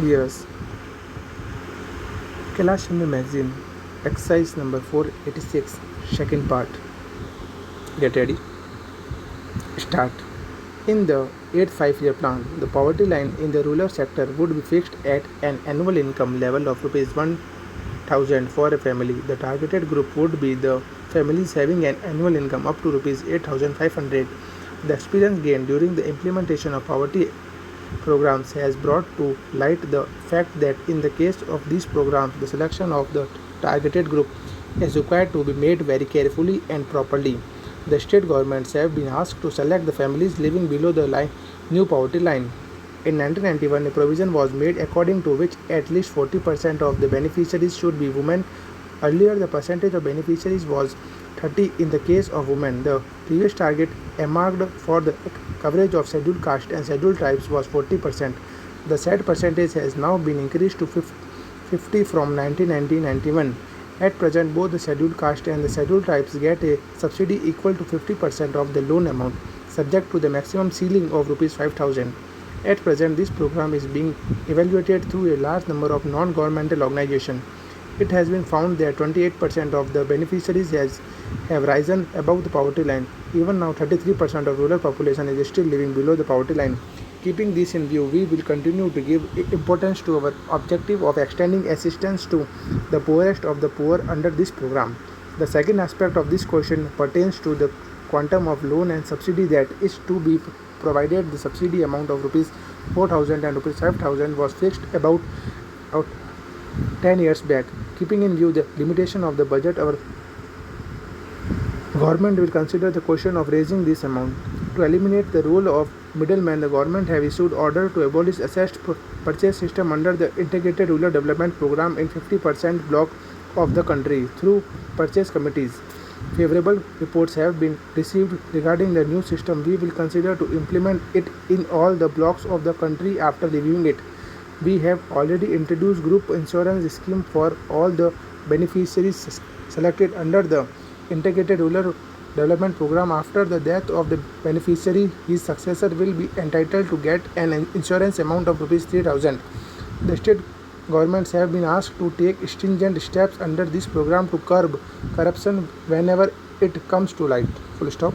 Yes, Kailash Chandra Magazine, exercise number 486, second part. Get ready, start. In the 8th 5-year plan, the poverty line in the rural sector would be fixed at an annual income level of rupees 1,000 for a family. The targeted group would be the families having an annual income up to rupees 8,500. The experience gained during the implementation of poverty programs has brought to light the fact that in the case of these programs, the selection of the targeted group is required to be made very carefully and properly. The state governments have been asked to select the families living below the new poverty line. In 1991, a provision was made according to which at least 40% of the beneficiaries should be women. Earlier, the percentage of beneficiaries was 30 in the case of women. The previous target earmarked for the coverage of scheduled caste and scheduled tribes was 40%. The said percentage has now been increased to 50 from 1991. At present, both the scheduled caste and the scheduled tribes get a subsidy equal to 50% of the loan amount, subject to the maximum ceiling of Rs 5,000. At present, this program is being evaluated through a large number of non-governmental organizations. It has been found that 28% of the beneficiaries have risen above the poverty line. Even now, 33% of rural population is still living below the poverty line. Keeping this in view, we will continue to give importance to our objective of extending assistance to the poorest of the poor under this program. The second aspect of this question pertains to the quantum of loan and subsidy that is to be provided. The subsidy amount of rupees 4,000 and rupees 5,000 was fixed about 10 years back. Keeping in view the limitation of the budget, our government will consider the question of raising this amount. To eliminate the role of middlemen, the government have issued order to abolish assessed purchase system under the Integrated Rural Development Program in 50% block of the country through purchase committees. Favorable reports have been received regarding the new system. We will consider to implement it in all the blocks of the country after reviewing it. We have already introduced group insurance scheme for all the beneficiaries selected under the Integrated Rural Development Program. After the death of the beneficiary, his successor will be entitled to get an insurance amount of Rs 3,000. The state governments have been asked to take stringent steps under this program to curb corruption whenever it comes to light. Full stop.